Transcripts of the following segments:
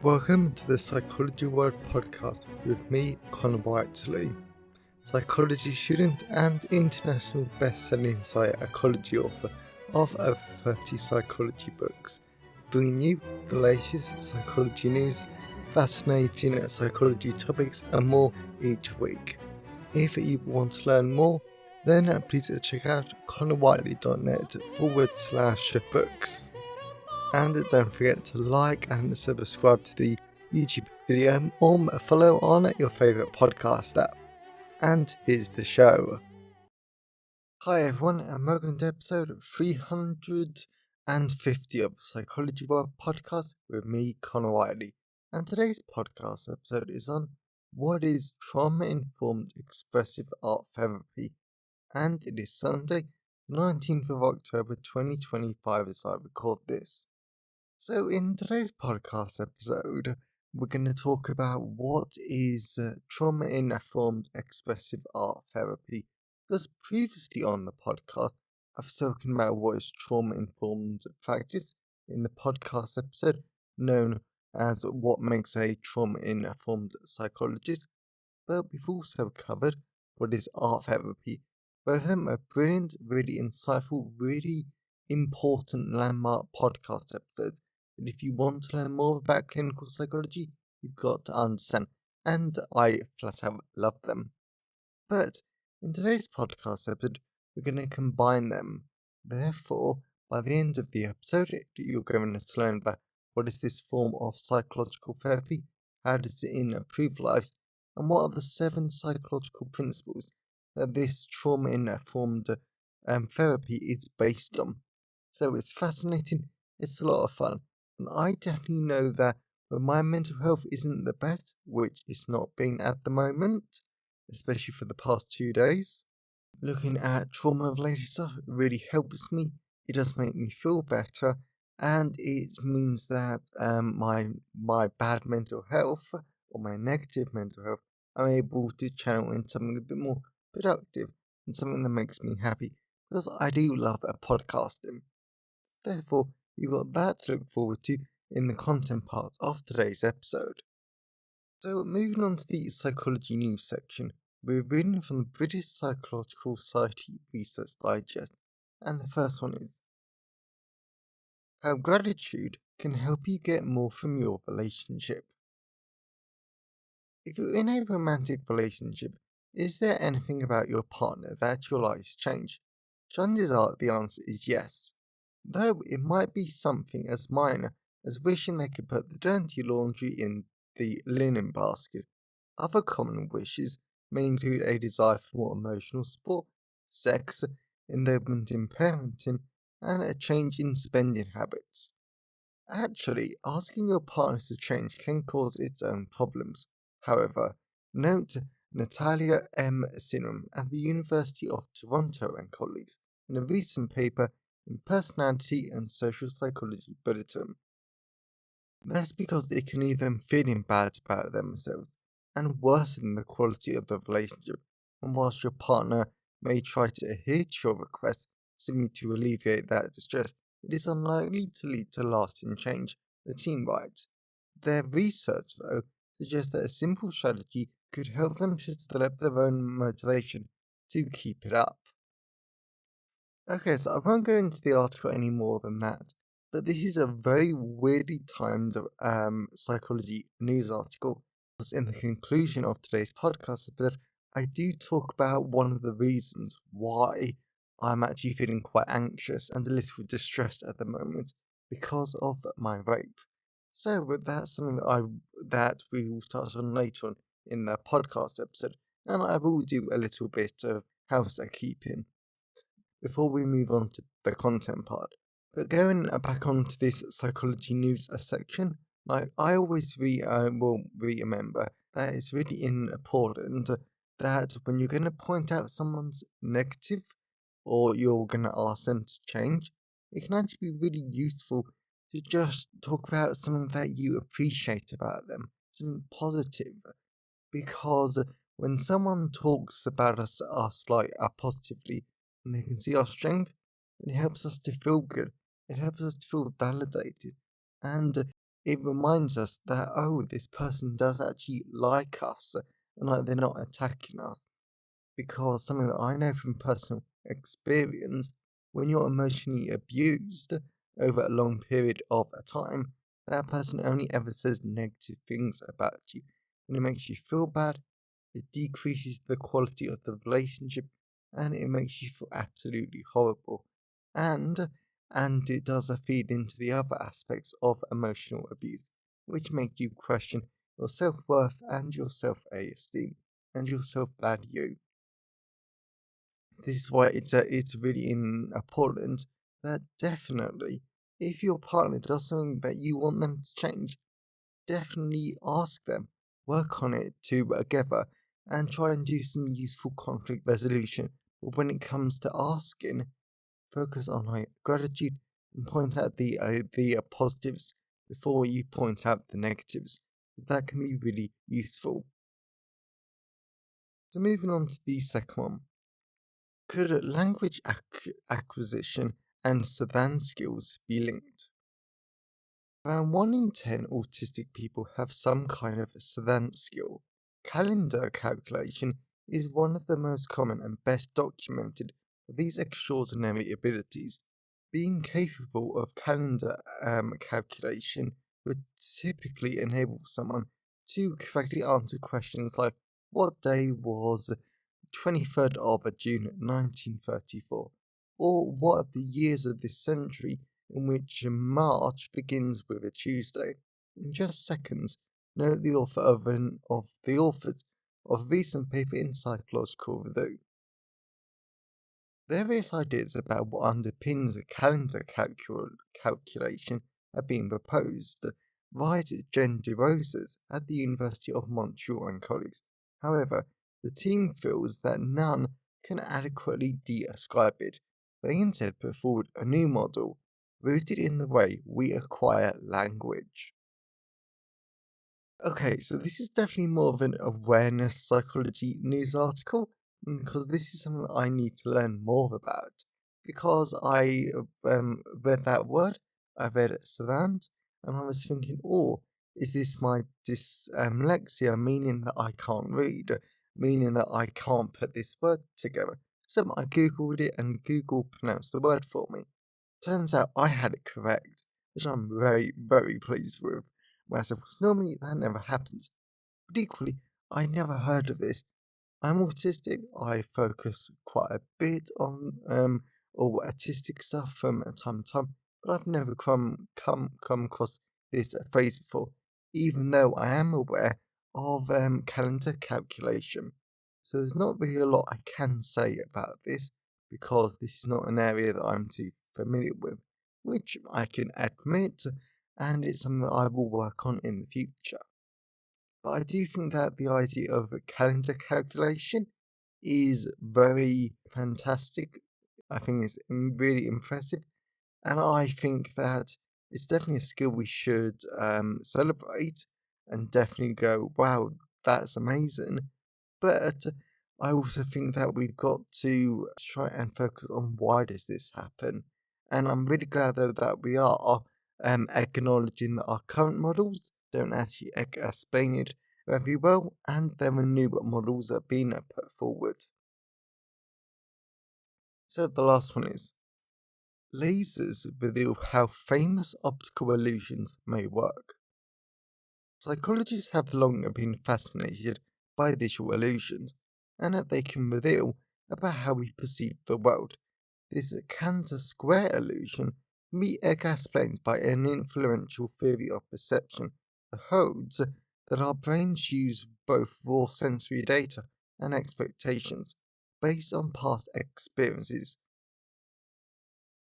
Welcome to the Psychology World podcast with me, Connor Whiteley, psychology student and international best-selling psychology author of over 30 psychology books, bringing you the latest psychology news, fascinating psychology topics and more each week. If you want to learn more, then please check out connorwhiteley.net/books. And don't forget to like and subscribe to the YouTube video or follow on your favourite podcast app. And here's the show. Hi everyone, and welcome to episode 350 of the Psychology World podcast with me, Connor Whiteley. And today's podcast episode is on what is Trauma-Informed Expressive Art Therapy. And it is Sunday, 19th of October 2025 as I record this. So in today's podcast episode, we're going to talk about what is trauma-informed expressive art therapy. Because previously on the podcast, I've spoken about what is trauma-informed practice in the podcast episode, known as what makes a trauma-informed psychologist. But we've also covered what is art therapy. Both of them are brilliant, really insightful, really important landmark podcast episodes. And if you want to learn more about clinical psychology, you've got to understand. And I flat out love them. But in today's podcast episode, we're going to combine them. Therefore, by the end of the episode, you're going to learn about what is this form of psychological therapy, how does it improve lives, and what are the 7 psychological principles that this trauma-informed therapy is based on. So it's fascinating, it's a lot of fun. And I definitely know that when my mental health isn't the best, which it's not been at the moment, especially for the past 2 days, looking at trauma-related stuff really helps me. It does make me feel better, and it means that my bad mental health or my negative mental health, I'm able to channel in something a bit more productive and something that makes me happy, because I do love podcasting. Therefore, you've got that to look forward to in the content part of today's episode. So, moving on to the psychology news section, we're reading from the British Psychological Society Research Digest, and the first one is how gratitude can help you get more from your relationship. If you're in a romantic relationship, is there anything about your partner that your lives change? Chances are the answer is yes. Though it might be something as minor as wishing they could put the dirty laundry in the linen basket. Other common wishes may include a desire for more emotional support, sex, involvement in parenting, and a change in spending habits. Actually, asking your partner to change can cause its own problems. However, note Natalia M. Sinram at the University of Toronto and colleagues in a recent paper in Personality and Social Psychology Bulletin. That's because it can leave them feeling bad about themselves and worsen the quality of the relationship. And whilst your partner may try to adhere to your request simply to alleviate that distress, it is unlikely to lead to lasting change, the team writes. Their research, though, suggests that a simple strategy could help them to develop their own motivation to keep it up. Okay, so I won't go into the article any more than that, but this is a very weirdly timed psychology news article. Because in the conclusion of today's podcast episode, I do talk about one of the reasons why I'm actually feeling quite anxious and a little distressed at the moment because of my rape. So, but that's something that we will touch on later on in the podcast episode, and I will do a little bit of housekeeping before we move on to the content part. But going back onto this psychology news section, like I always will remember that it's really important that when you're going to point out someone's negative or you're going to ask them to change, it can actually be really useful to just talk about something that you appreciate about them, something positive. Because when someone talks about us like positively, and they can see our strength, it helps us to feel good. It helps us to feel validated. And it reminds us that, oh, this person does actually like us and like they're not attacking us. Because something that I know from personal experience, when you're emotionally abused over a long period of a time, that person only ever says negative things about you. And it makes you feel bad, it decreases the quality of the relationship, and it makes you feel absolutely horrible. And it does feed into the other aspects of emotional abuse, which make you question your self-worth and your self-esteem and your self-value. This is why it's really important that definitely, if your partner does something that you want them to change, definitely ask them, work on it together, and try and do some useful conflict resolution. But when it comes to asking, focus on like gratitude and point out the positives before you point out the negatives. That can be really useful. So moving on to the second one. Could language acquisition and savant skills be linked? Around 1 in 10 autistic people have some kind of savant skill. Calendar calculation is one of the most common and best documented of these extraordinary abilities. Being capable of calendar calculation would typically enable someone to correctly answer questions like, what day was 23rd of June 1934, or what are the years of this century in which March begins with a Tuesday? In just seconds, note the author of the authors of a recent paper in Psychological Review. Various ideas about what underpins a calendar calculation have been proposed. Right, Jen DeRosas at the University of Montreal and colleagues. However, the team feels that none can adequately describe it. They instead put forward a new model rooted in the way we acquire language. Okay, so this is definitely more of an awareness psychology news article because this is something that I need to learn more about. Because I read that word, I read savant, and I was thinking, oh, is this my dyslexia, meaning that I can't read, meaning that I can't put this word together? So I googled it, and Google pronounced the word for me. Turns out I had it correct, which I'm very, very pleased with myself, because normally that never happens. But equally, I never heard of this. I'm autistic. I focus quite a bit on all autistic stuff from time to time, but I've never come across this phrase before, even though I am aware of calendar calculation. So there's not really a lot I can say about this because this is not an area that I'm too familiar with, which I can admit, and it's something that I will work on in the future. But I do think that the idea of a calendar calculation is very fantastic. I think it's really impressive. And I think that it's definitely a skill we should celebrate and definitely go, wow, that's amazing. But I also think that we've got to try and focus on why does this happen. And I'm really glad though that we are acknowledging that our current models don't actually explain it very well, and there are new models that are being put forward. So the last one is lasers reveal how famous optical illusions may work. Psychologists have long been fascinated by visual illusions and that they can reveal about how we perceive the world. This Cantor square illusion can be explained by an influential theory of perception that holds that our brains use both raw sensory data and expectations based on past experiences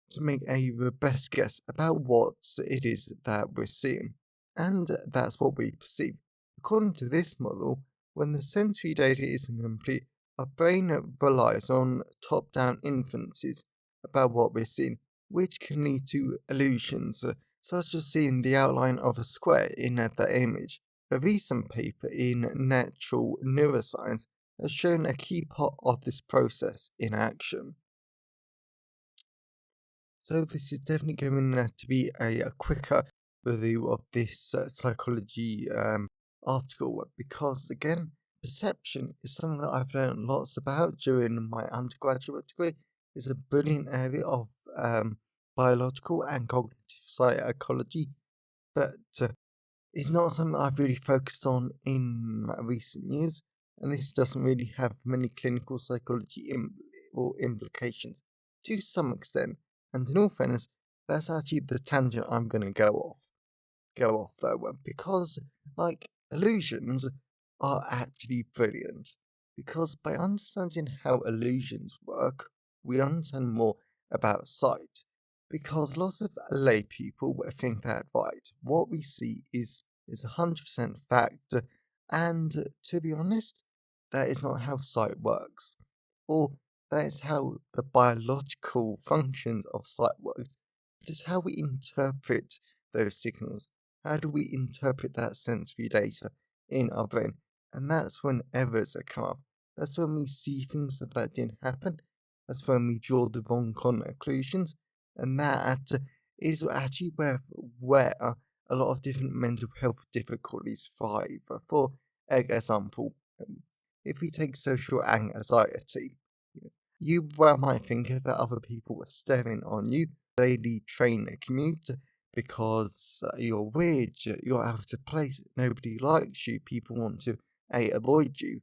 to make a best guess about what it is that we're seeing, and that's what we perceive. According to this model, when the sensory data is incomplete, our brain relies on top down inferences about what we're seeing, which can lead to illusions, such as seeing the outline of a square in the image. A recent paper in Natural Neuroscience has shown a key part of this process in action. So this is definitely going to be a quicker review of this psychology article because, again, perception is something that I've learned lots about during my undergraduate degree. It's a brilliant area of biological and cognitive psychology, but it's not something that I've really focused on in recent years, and this doesn't really have many clinical psychology or implications to some extent. And in all fairness, that's actually the tangent I'm going to go off though, because like illusions are actually brilliant. Because by understanding how illusions work, we understand more about sight. Because lots of lay people will think that right, what we see is 100% fact, and to be honest, that is not how sight works, or that is how the biological functions of sight works. It is how we interpret those signals. How do we interpret that sensory data in our brain? And that's when errors come up. That's when we see things that didn't happen. That's when we draw the wrong conclusions. And that is actually where a lot of different mental health difficulties thrive. For example, if we take social anxiety, you might think that other people are staring on you daily train commute because you're weird, you're out of place, nobody likes you, people want to avoid you.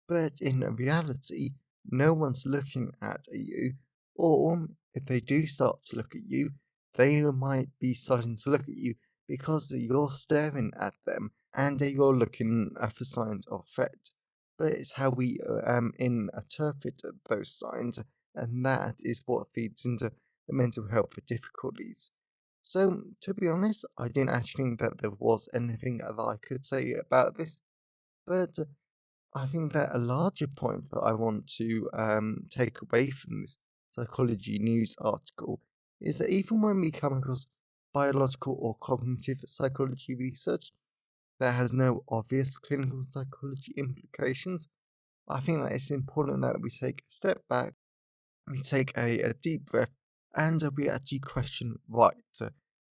But in reality, no one's looking at you, or if they do start to look at you, they might be starting to look at you because you're staring at them and you're looking for signs of threat. But it's how we interpret those signs, and that is what feeds into the mental health difficulties. So, to be honest, I didn't actually think that there was anything that I could say about this, but I think that a larger point that I want to take away from this psychology news article is that even when we come across biological or cognitive psychology research that has no obvious clinical psychology implications, I think that it's important that we take a step back, we take a deep breath, and we actually question right,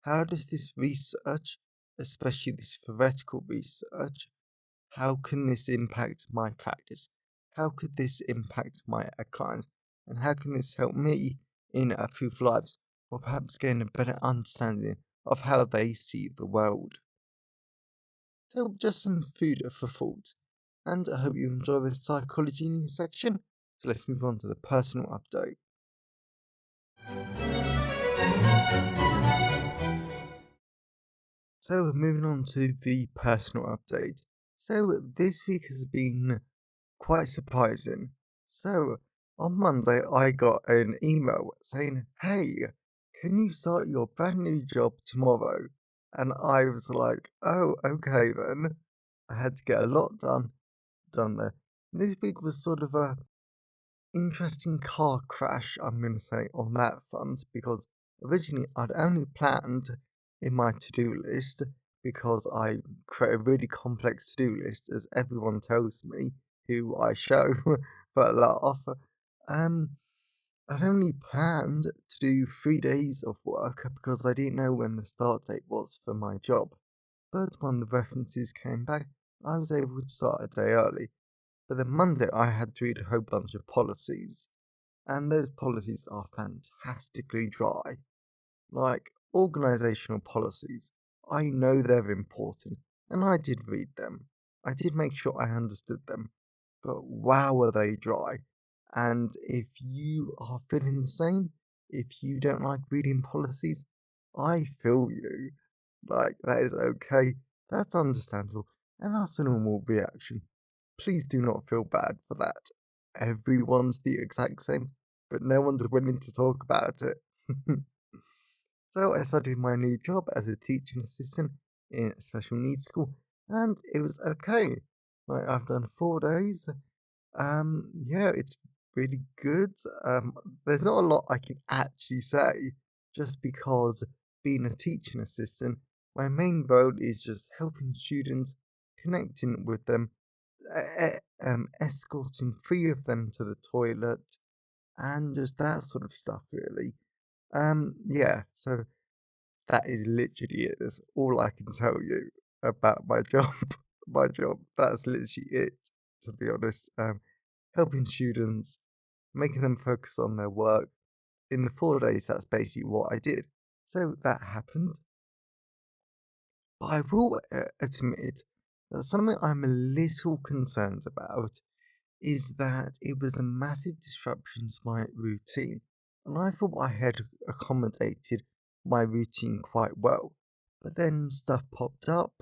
how does this research, especially this theoretical research, how can this impact my practice? How could this impact my clients? And how can this help me in proof lives, or perhaps gain a better understanding of how they see the world? So, just some food for thought. And I hope you enjoy this psychology news section. So, let's move on to the personal update. So, moving on to the personal update. So, this week has been quite surprising. So, on Monday, I got an email saying, "Hey, can you start your brand new job tomorrow?" And I was like, "Oh, okay then." I had to get a lot done there. This week was sort of a interesting car crash, I'm going to say, on that front, because originally I'd only planned in my to do list because I create a really complex to do list, as everyone tells me, who I show for a laugh. Um, I'd only planned to do 3 days of work because I didn't know when the start date was for my job. But when the references came back, I was able to start a day early. But then Monday, I had to read a whole bunch of policies, and those policies are fantastically dry. Like organizational policies, I know they're important, and I did read them. I did make sure I understood them, but wow, are they dry. And if you are feeling the same, if you don't like reading policies, I feel you. Like, that is okay, that's understandable, and that's a normal reaction. Please do not feel bad for that. Everyone's the exact same, but no one's willing to talk about it. So I started my new job as a teaching assistant in a special needs school, and it was okay. Like I've done 4 days. Yeah, it's really good. There's not a lot I can actually say, just because being a teaching assistant, my main role is just helping students, connecting with them, escorting 3 of them to the toilet, and just that sort of stuff, really. Yeah, so That is literally it. That's all I can tell you about my job. My job. That's literally it, to be honest. Helping students, making them focus on their work. In the 4 days, that's basically what I did. So that happened. But I will admit that something I'm a little concerned about is that it was a massive disruption to my routine. And I thought I had accommodated my routine quite well. But then stuff popped up,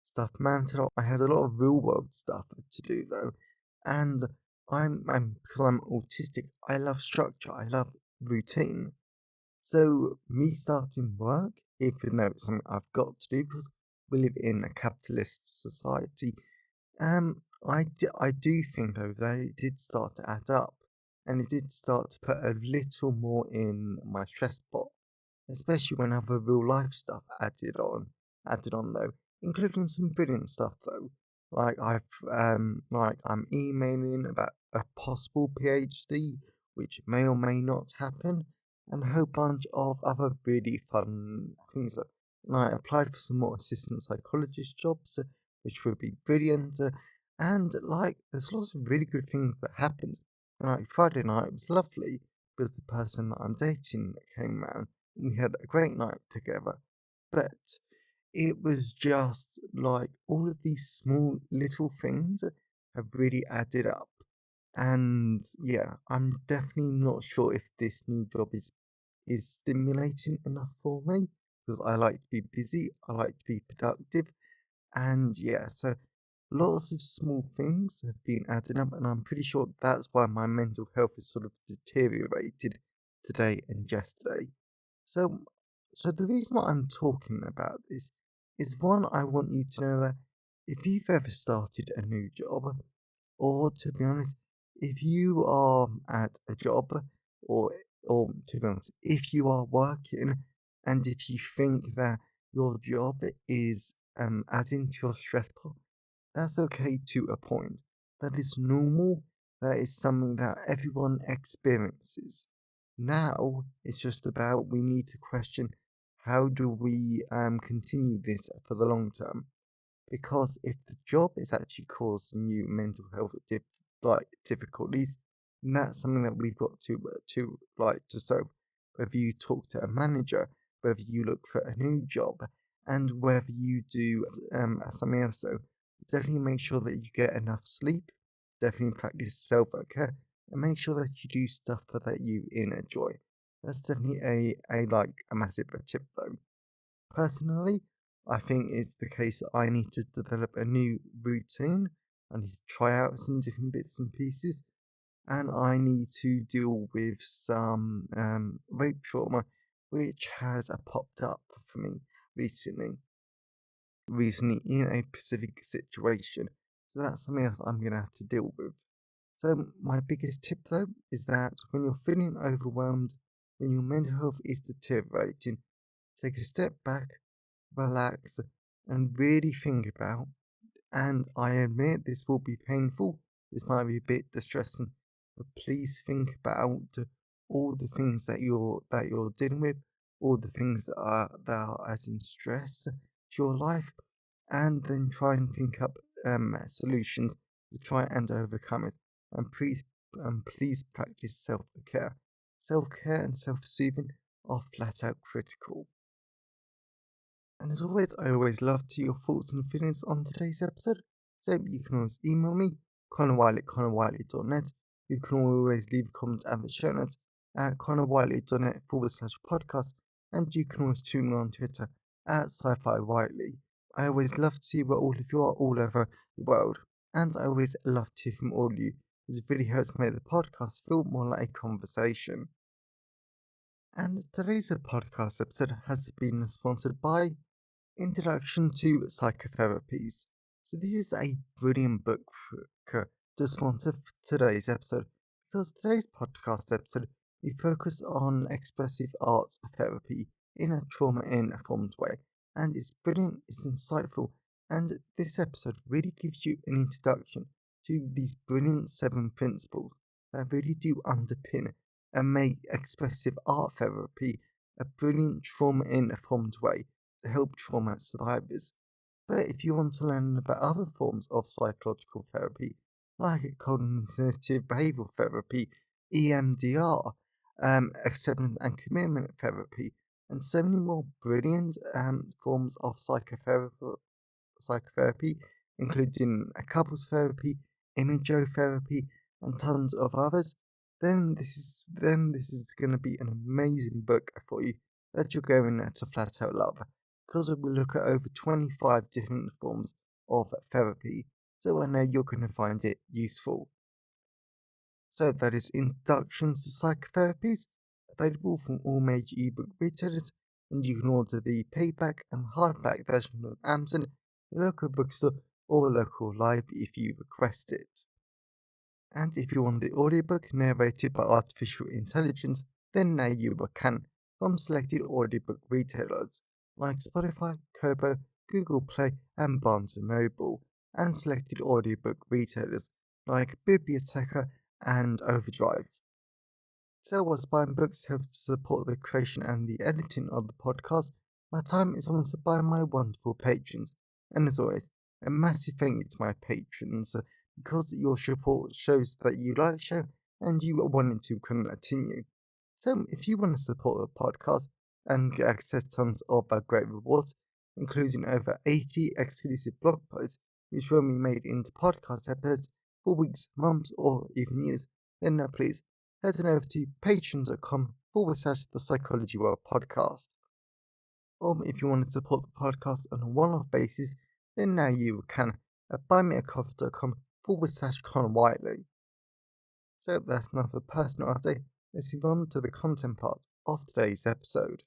stuff mounted up. I had a lot of real world stuff to do though. And because I'm autistic, I love structure, I love routine. So me starting work, even though it's something I've got to do because we live in a capitalist society, I do think though that it did start to add up, and it did start to put a little more in my stress pot, especially when other real life stuff added on though, including some brilliant stuff though. Like I'm emailing about a possible PhD, which may or may not happen, and a whole bunch of other really fun things. Like I applied for some more assistant psychologist jobs, which would be brilliant. And like, there's lots of really good things that happened. And like Friday night was lovely because the person that I'm dating came round. We had a great night together. But it was just like all of these small little things have really added up. And yeah, I'm definitely not sure if this new job is stimulating enough for me because I like to be busy, I like to be productive, and yeah, so lots of small things have been added up, and I'm pretty sure that's why my mental health has sort of deteriorated today and yesterday. So, so the reason why I'm talking about this is one, I want you to know that if you've ever started a new job, or to be honest, if you are at a job, or or to be honest, if you are working, and if you think that your job is adding to your stress pot, that's okay to a point. That is normal. That is something that everyone experiences. Now it's just about we need to question how do we continue this for the long term? Because if the job is actually causing you mental health difficulties, then that's something that we've got to solve. Whether you talk to a manager, whether you look for a new job, and whether you do something else. So definitely make sure that you get enough sleep. Definitely practice self care, and make sure that you do stuff that you enjoy. That's definitely a massive tip though. Personally, I think it's the case that I need to develop a new routine. I need to try out some different bits and pieces, and I need to deal with some rape trauma, which has popped up for me recently. Recently, in a specific situation. So that's something else I'm gonna have to deal with. So my biggest tip though is that when you're feeling overwhelmed, when your mental health is deteriorating, take a step back, relax, and really think about. And I admit this will be painful, this might be a bit distressing, but please think about all the things that you're dealing with, all the things that are adding stress to your life, and then try and think up solutions to try and overcome it. And please practice self-care. Self-care and self-soothing are flat out critical. And as always, I always love to hear your thoughts and feelings on today's episode. So you can always email me, connorwiley@connorwiley.net. You can always leave a comment at the show notes at connorwiley.net/podcast. And you can always tune me on Twitter at sci-fi Wiley. I always love to see where all of you are all over the world. And I always love to hear from all of you, because it really helps make the podcast feel more like a conversation. And today's podcast episode has been sponsored by Introduction to Psychotherapies. So this is a brilliant book to sponsor today's episode, because today's podcast episode we focus on expressive arts therapy in a trauma-informed way, and it's brilliant, it's insightful, and this episode really gives you an introduction to these brilliant 7 principles that really do underpin and make expressive art therapy a brilliant trauma-informed way to help trauma survivors. But if you want to learn about other forms of psychological therapy, like cognitive behavioral therapy, EMDR, acceptance and commitment therapy, and so many more brilliant forms of psychotherapy, including a couples therapy, imagotherapy, and tons of others, then this is going to be an amazing book for you that you're going to flat out love, because we look at over 25 different forms of therapy. So I know you're going to find it useful. So that is Introductions to Psychotherapies, available from all major ebook retailers, and you can order the paperback and hardback version on Amazon, your local bookstore, or local library if you request it. And if you want the audiobook narrated by artificial intelligence, then now you can from selected audiobook retailers like Spotify, Kobo, Google Play, and Barnes& Noble, and selected audiobook retailers like Biblioteca and Overdrive. So, whilst buying books helps to support the creation and the editing of the podcast, my time is sponsored by my wonderful patrons. And as always, a massive thank you to my patrons because your support shows that you like the show and you are wanting to continue. So, if you want to support the podcast and get access to tons of great rewards, including over 80 exclusive blog posts, which will be made into podcast episodes for weeks, months, or even years, then please head on over to patreon.com/the Psychology World podcast. Or if you want to support the podcast on a one-off basis, then now you can at buymeacoffee.com/Con Whiteley. So that's enough of a personal update. Let's move on to the content part of today's episode.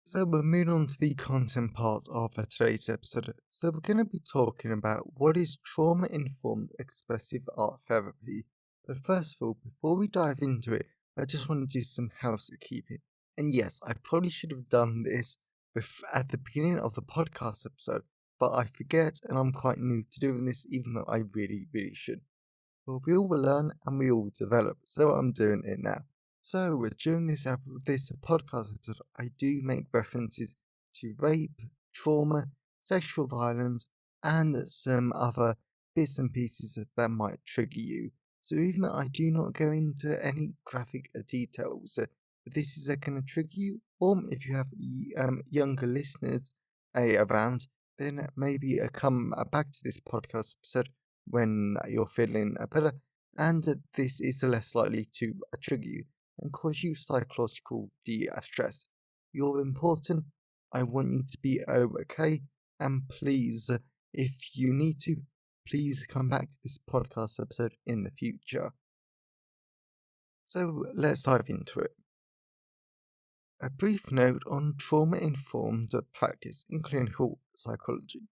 So we're moving on to the content part of today's episode. So we're going to be talking about what is trauma-informed expressive art therapy. But first of all, before we dive into it, I just want to do some housekeeping. And yes, I probably should have done this at the beginning of the podcast episode, but I forget and I'm quite new to doing this, even though I really, really should. But we all will learn and we all develop, so I'm doing it now. So, during this podcast episode, I do make references to rape, trauma, sexual violence, and some other bits and pieces that might trigger you. So, even though I do not go into any graphic details, this is going to trigger you, or if you have younger listeners around, then maybe come back to this podcast episode when you're feeling better, and this is less likely to trigger you and cause you psychological distress. You're important. I want you to be okay. And please, if you need to, please come back to this podcast episode in the future. So let's dive into it. A brief note on trauma-informed practice in clinical psychology.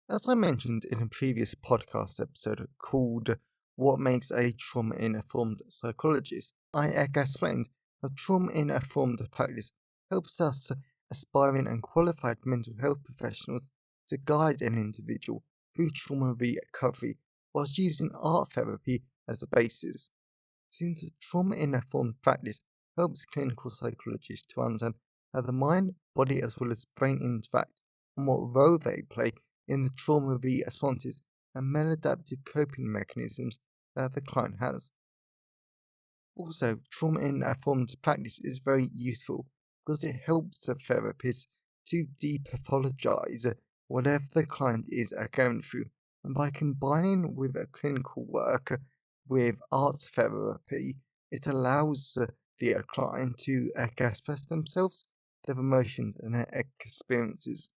As I mentioned in a previous podcast episode called What Makes a Trauma-Informed Psychologist, I explained how trauma-informed practice helps us aspiring and qualified mental health professionals to guide an individual through trauma recovery whilst using art therapy as a basis. Since trauma-informed practice helps clinical psychologists to understand how the mind, body as well as brain interact and what role they play in the trauma responses and maladaptive coping mechanisms that the client has. Also, trauma-informed practice is very useful because it helps the therapist to depathologize whatever the client is going through, and by combining with a clinical work with arts therapy, it allows the client to express themselves, their emotions, and their experiences.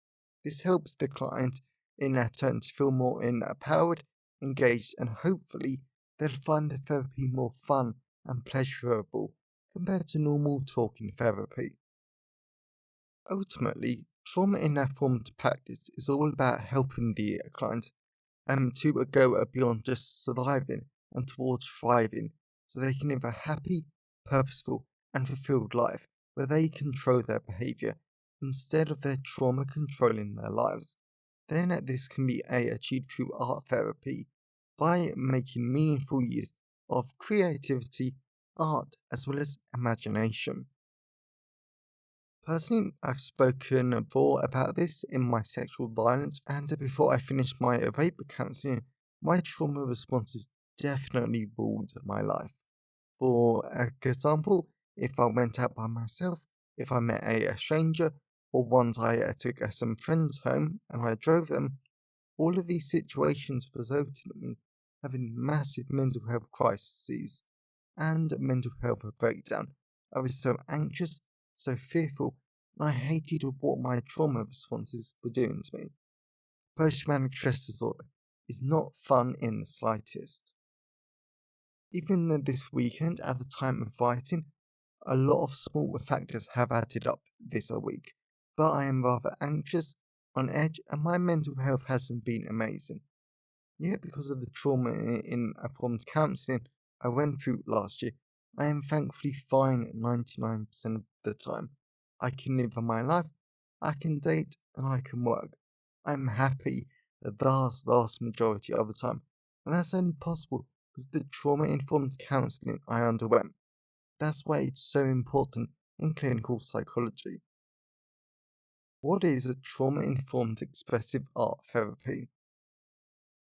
This helps the client in their turn to feel more empowered, engaged, and hopefully they'll find the therapy more fun and pleasurable compared to normal talking therapy. Ultimately, trauma-informed practice is all about helping the client to go beyond just surviving and towards thriving, so they can live a happy, purposeful, and fulfilled life where they control their behavior instead of their trauma controlling their lives. Then this can be achieved through art therapy, by making meaningful use of creativity, art, as well as imagination. Personally, I've spoken before about this in my sexual violence, and before I finished my rape counseling, my trauma responses definitely ruled my life. For example, if I went out by myself, if I met a stranger, or once I took some friends home and I drove them, all of these situations resulted in me having massive mental health crises and mental health breakdown. I was so anxious, so fearful, and I hated what my trauma responses were doing to me. Post traumatic stress disorder is not fun in the slightest. Even though this weekend, at the time of writing, a lot of small factors have added up this week, but I am rather anxious, on edge, and my mental health hasn't been amazing. Yet, because of the trauma in informed counseling I went through last year, I am thankfully fine 99% of the time. I can live my life, I can date, and I can work. I'm happy the vast majority of the time, and that's only possible because the trauma informed counseling I underwent. That's why it's so important in clinical psychology. What is a trauma informed expressive art therapy?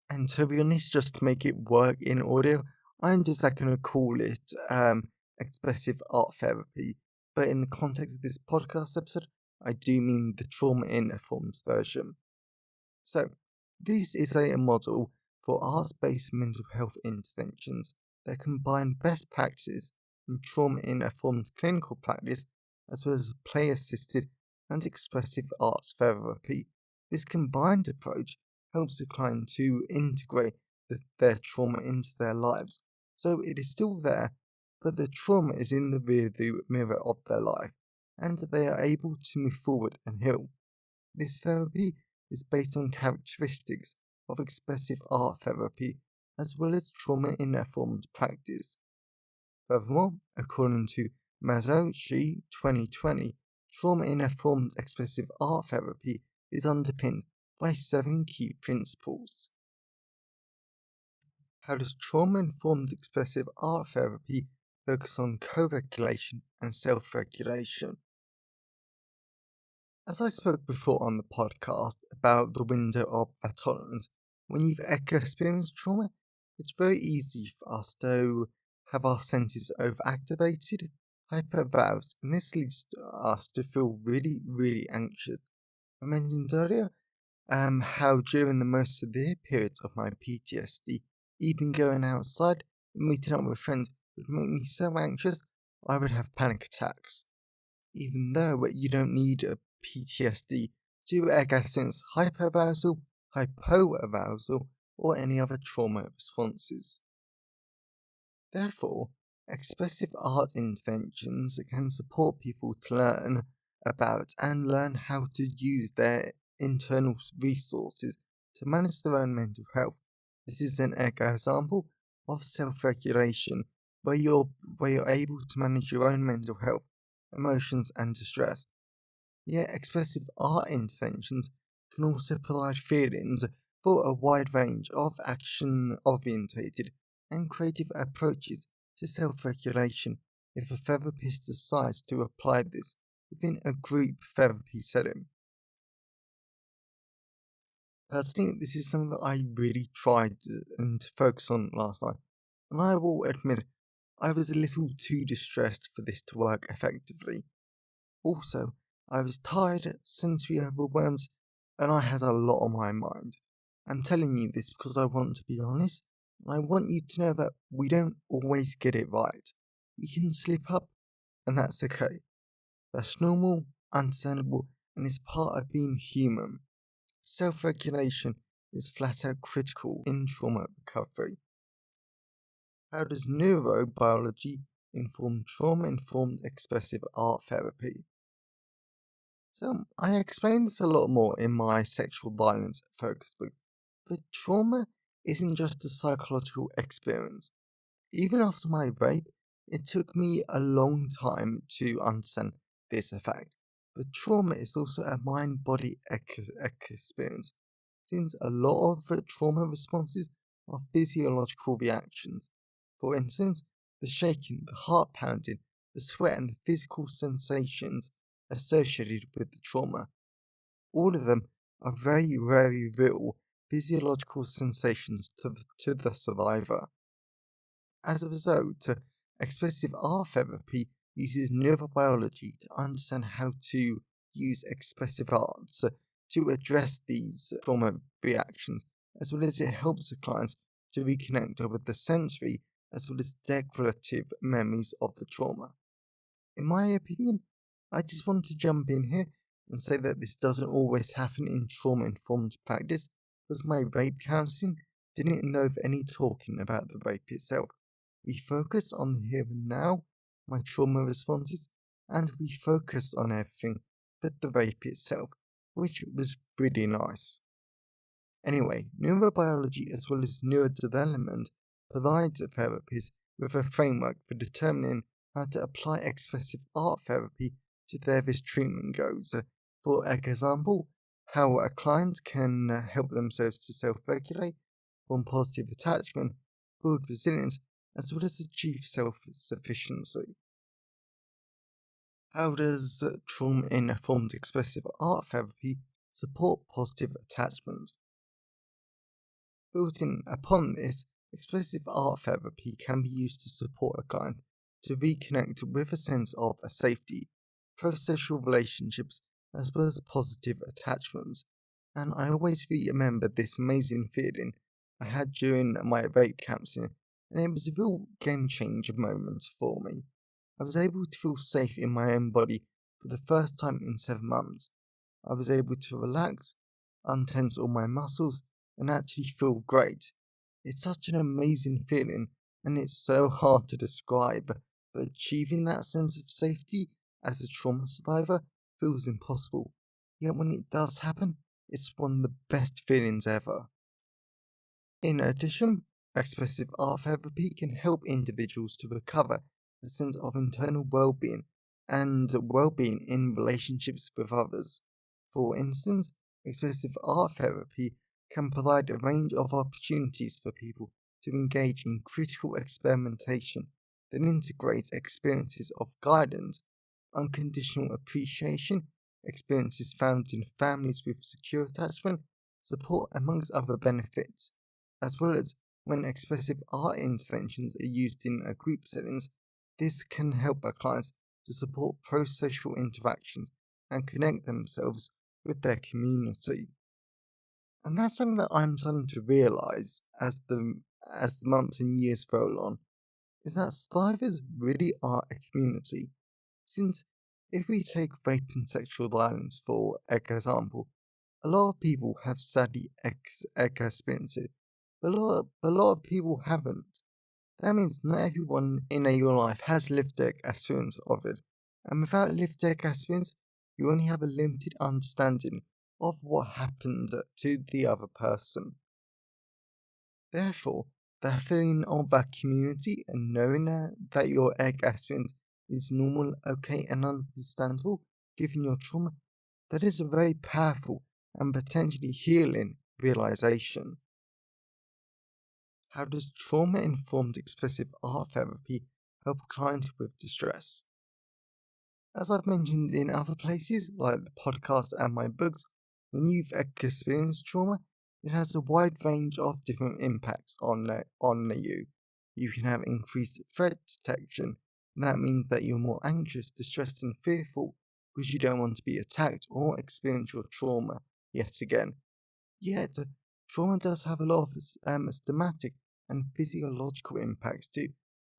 And to be honest, just to make it work in audio, I'm just going to call it expressive art therapy. But in the context of this podcast episode, I do mean the trauma informed version. So, this is a model for arts based mental health interventions that combine best practices in trauma informed clinical practice as well as play assisted and expressive arts therapy. This combined approach helps the client to integrate their trauma into their lives. So it is still there, but the trauma is in the rearview mirror of their life, and they are able to move forward and heal. This therapy is based on characteristics of expressive art therapy as well as trauma informed practice. Furthermore, according to Mazzocchi 2020, trauma informed expressive art therapy is underpinned by 7 key principles. How does trauma informed expressive art therapy focus on co regulation and self regulation? As I spoke before on the podcast about the window of tolerance, when you've experienced trauma, it's very easy for us to have our senses overactivated, hyper-aroused, and this leads to us to feel really, really anxious. I mentioned earlier how during the most severe periods of my PTSD, even going outside and meeting up with friends would make me so anxious I would have panic attacks. Even though you don't need a PTSD to experience hyperarousal, hypoarousal, or any other trauma responses. Therefore, expressive art interventions can support people to learn about and learn how to use their internal resources to manage their own mental health. This is an example of self-regulation where you're able to manage your own mental health, emotions, and distress. Yet expressive art interventions can also provide feelings for a wide range of action orientated and creative approaches to self regulation if a therapist decides to apply this within a group therapy setting. Personally, this is something that I really tried to focus on last night, and I will admit I was a little too distressed for this to work effectively. Also, I was tired, sensory overwhelmed, and I had a lot on my mind. I'm telling you this because I want to be honest, and I want you to know that we don't always get it right. We can slip up, and that's okay. That's normal, understandable, and is part of being human. Self regulation is flat out critical in trauma recovery. How does neurobiology inform trauma informed expressive art therapy? So, I explain this a lot more in my sexual violence focused books, but trauma isn't just a psychological experience. Even after my rape, it took me a long time to understand this fact. But trauma is also a mind body experience, since a lot of the trauma responses are physiological reactions. For instance, the shaking, the heart pounding, the sweat, and the physical sensations associated with the trauma. All of them are very, very real physiological sensations to the survivor. As a result, expressive art therapy uses neurobiology to understand how to use expressive arts to address these trauma reactions, as well as it helps the clients to reconnect with the sensory as well as declarative memories of the trauma. In my opinion, I just want to jump in here and say that this doesn't always happen in trauma informed practice, because my rape counseling didn't involve any talking about the rape itself. We focused on the here and now, my trauma responses, and we focused on everything but the rape itself, which was really nice. Anyway, neurobiology as well as neurodevelopment provides therapists with a framework for determining how to apply expressive art therapy to various treatment goals. For example, how a client can help themselves to self-regulate, form positive attachment, build resilience, as well as achieve self-sufficiency. How does trauma-informed expressive art therapy support positive attachment? Building upon this, expressive art therapy can be used to support a client to reconnect with a sense of safety, pro-social relationships, as well as positive attachments. And I always remember this amazing feeling I had during my rape counseling, and it was a real game changer moment for me. I was able to feel safe in my own body for the first time in 7 months. I was able to relax, untense all my muscles, and actually feel great. It's such an amazing feeling, and it's so hard to describe, but achieving that sense of safety as a trauma survivor feels impossible. Yet when it does happen, it's one of the best feelings ever. In addition, expressive art therapy can help individuals to recover a sense of internal well-being and well-being in relationships with others. For instance, expressive art therapy can provide a range of opportunities for people to engage in critical experimentation that integrates experiences of guidance, unconditional appreciation, experiences found in families with secure attachment, support, amongst other benefits, as well as when expressive art interventions are used in group settings. This can help our clients to support pro-social interactions and connect themselves with their community. And that's something that I'm starting to realize as the months and years roll on, is that survivors really are a community. Since if we take rape and sexual violence for example, a lot of people have sadly experienced it, but a lot of people haven't. That means not everyone in your life has lived their experience of it, and without lived their experience, you only have a limited understanding of what happened to the other person. Therefore, the feeling of that community and knowing that your experience is normal, okay, and understandable given your trauma, that is a very powerful and potentially healing realization. How does trauma informed expressive art therapy help a client with distress? As I've mentioned in other places, like the podcast and my books, when you've experienced trauma, it has a wide range of different impacts on you. You can have increased threat detection, and that means that you're more anxious, distressed, and fearful because you don't want to be attacked or experience your trauma yet again. Yet, trauma does have a lot of somatic and physiological impacts too,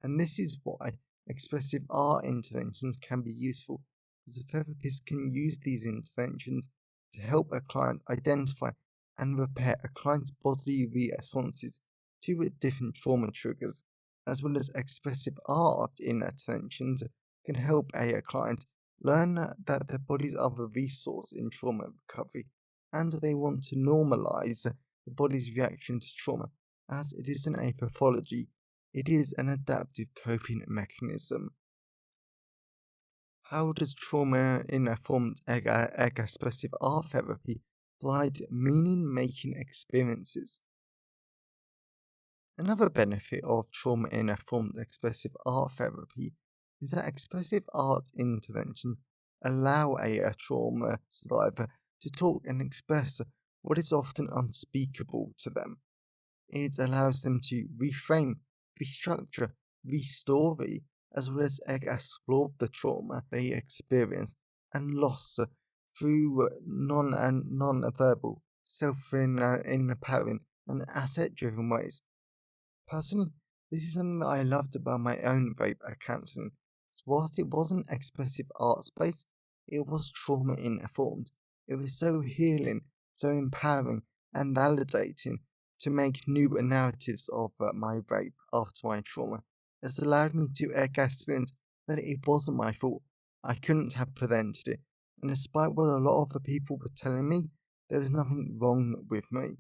and this is why expressive art interventions can be useful, because a therapist can use these interventions to help a client identify and repair a client's bodily responses to different trauma triggers, as well as expressive art interventions can help a client learn that their bodies are the resource in trauma recovery, and they want to normalize the body's reaction to trauma, as it isn't a pathology, it is an adaptive coping mechanism. How does trauma-informed expressive art therapy provide meaning-making experiences? Another benefit of trauma-informed expressive art therapy is that expressive art interventions allow a trauma survivor to talk and express what is often unspeakable to them. It allows them to reframe, restructure, restore, as well as explore the trauma they experience and loss through non-verbal, self-empowering, and asset-driven ways. Personally, this is something that I loved about my own rape counseling. Whilst it wasn't expressive art space, it was trauma informed. It was so healing, so empowering, and validating to make new narratives of my rape after my trauma. It's allowed me to experience that it wasn't my fault. I couldn't have prevented it. And despite what a lot of the people were telling me, there was nothing wrong with me.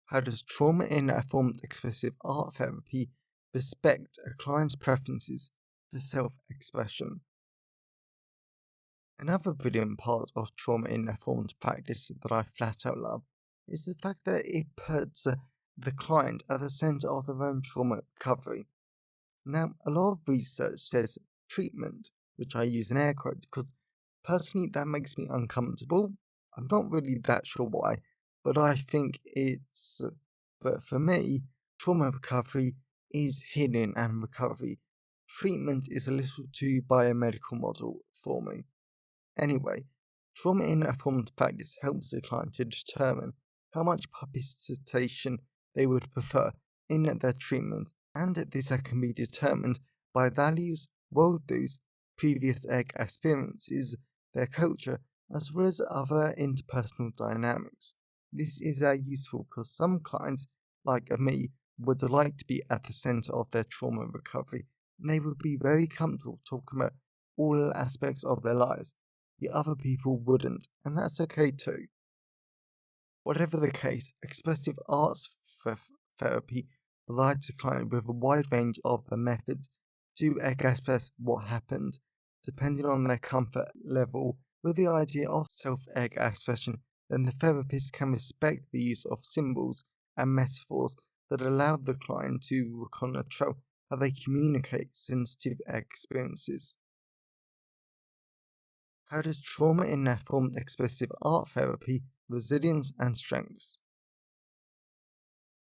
How does trauma-informed expressive art therapy respect a client's preferences for self-expression? Another brilliant part of trauma-informed practice that I flat out love is the fact that it puts the client at the center of their own trauma recovery. Now, a lot of research says treatment, which I use in air quotes because personally that makes me uncomfortable. I'm not really that sure why, but I think it's. But for me, trauma recovery is healing and recovery. Treatment is a little too biomedical model for me. Anyway, trauma-informed practice helps the client to determine how much participation they would prefer in their treatment, and this can be determined by values, worldviews, previous experiences, their culture, as well as other interpersonal dynamics. This is useful because some clients, like me, would like to be at the center of their trauma recovery, and they would be very comfortable talking about all aspects of their lives. The other people wouldn't, and that's okay too. Whatever the case, expressive arts therapy provides the client with a wide range of methods to express what happened, depending on their comfort level with the idea of self-expression. Then the therapist can respect the use of symbols and metaphors that allow the client to control how they communicate sensitive experiences. How does trauma-informed expressive art therapy resilience and strengths?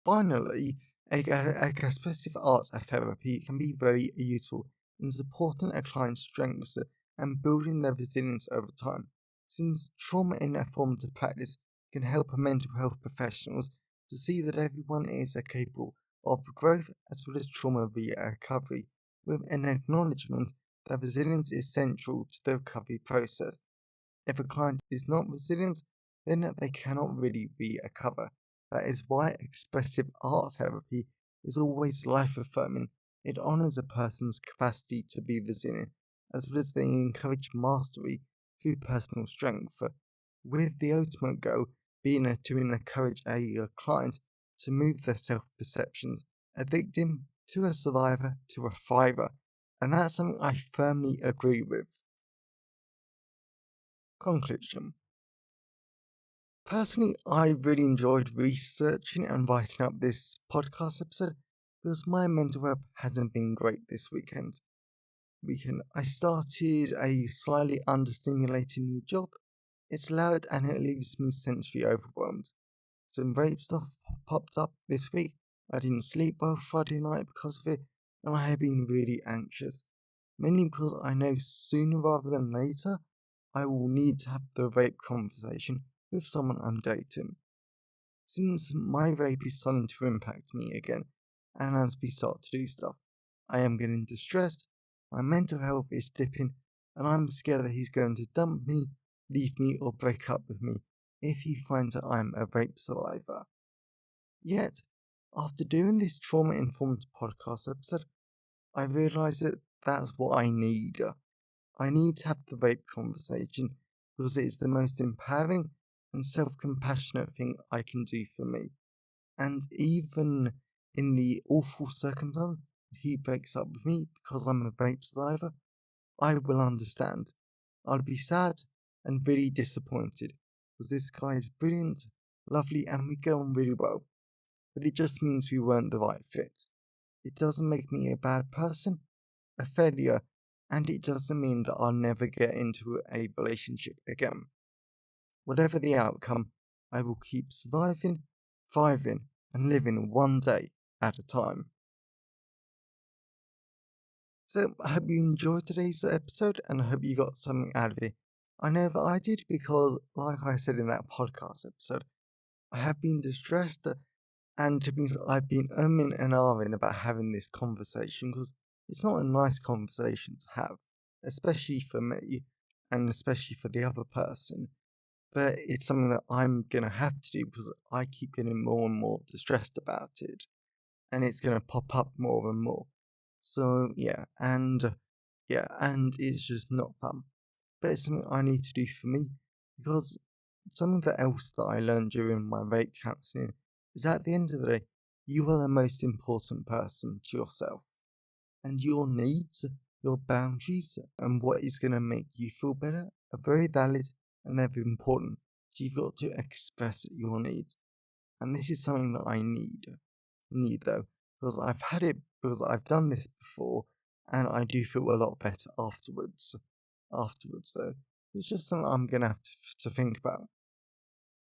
Finally, expressive arts therapy can be very useful in supporting a client's strengths and building their resilience over time, since trauma-informed practice can help mental health professionals to see that everyone is capable of growth as well as trauma recovery, with an acknowledgement that resilience is central to the recovery process. If a client is not resilient, then they cannot really recover. That is why expressive art therapy is always life affirming. It honors a person's capacity to be resilient, as well as they encourage mastery through personal strength, with the ultimate goal being to encourage a client to move their self perceptions, a victim to a survivor to a thriver. And that's something I firmly agree with. Conclusion. Personally, I really enjoyed researching and writing up this podcast episode because my mental health hasn't been great this weekend. I started a slightly understimulating new job. It's loud and it leaves me sensory overwhelmed. Some rape stuff popped up this week. I didn't sleep well Friday night because of it, and I have been really anxious. Mainly because I know sooner rather than later I will need to have the rape conversation with someone I'm dating. Since my rape is starting to impact me again, and as we start to do stuff, I am getting distressed, my mental health is dipping, and I'm scared that he's going to dump me, leave me, or break up with me if he finds that I'm a rape survivor. Yet, after doing this trauma informed podcast episode, I realised that that's what I need. I need to have the rape conversation because it is the most empowering and self compassionate thing I can do for me. And even in the awful circumstance that he breaks up with me because I'm a rape survivor, I will understand. I'll be sad and really disappointed because this guy is brilliant, lovely, and we get on really well. but it just means we weren't the right fit. It doesn't make me a bad person, a failure, and it doesn't mean that I'll never get into a relationship again. Whatever the outcome, I will keep surviving, thriving, and living one day at a time. So, I hope you enjoyed today's episode and I hope you got something out of it. I know that I did because, like I said in that podcast episode, I have been distressed and to be honest, I've been umming and ahhing about having this conversation because it's not a nice conversation to have, especially for me and especially for the other person. But it's something that I'm going to have to do because I keep getting more and more distressed about it and it's going to pop up more and more. So, and it's just not fun. But it's something I need to do for me because something else that I learned during my rate counselling is at the end of the day, you are the most important person to yourself. And your needs, your boundaries, and what is going to make you feel better are very valid and they're very important. So you've got to express your needs. And this is something that I need though, because I've done this before, and I do feel a lot better afterwards. Though, it's just something I'm gonna have to think about.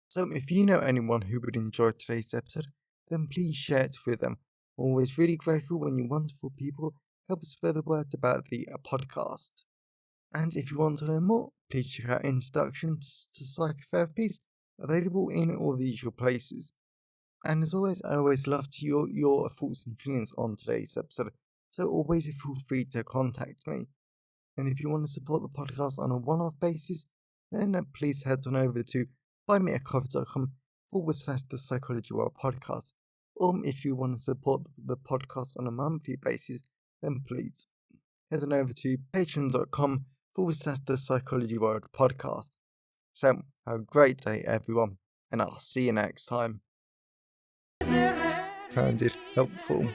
So, if you know anyone who would enjoy today's episode, then please share it with them. Always really grateful when you wonderful people help spread the word about the podcast. And if you want to learn more, please check out Introductions to Psychotherapies, available in all the usual places. And as always, I always love to hear your thoughts and feelings on today's episode, so always feel free to contact me. And if you want to support the podcast on a one-off basis, then please head on over to buymeacoffee.com/the Psychology World podcast. Or if you want to support the podcast on a monthly basis, then please head on over to patreon.com/the Psychology World podcast. So, have a great day, everyone, and I'll see you next time. Found it helpful.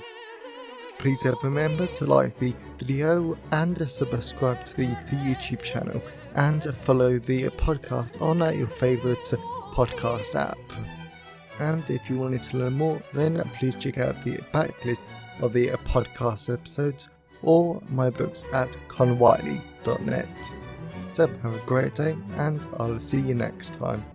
Please remember to like the video and subscribe to the YouTube channel and follow the podcast on your favourite podcast app. And if you wanted to learn more, then please check out the backlist of the podcast episodes or my books at conwiley.net. So have a great day and I'll see you next time.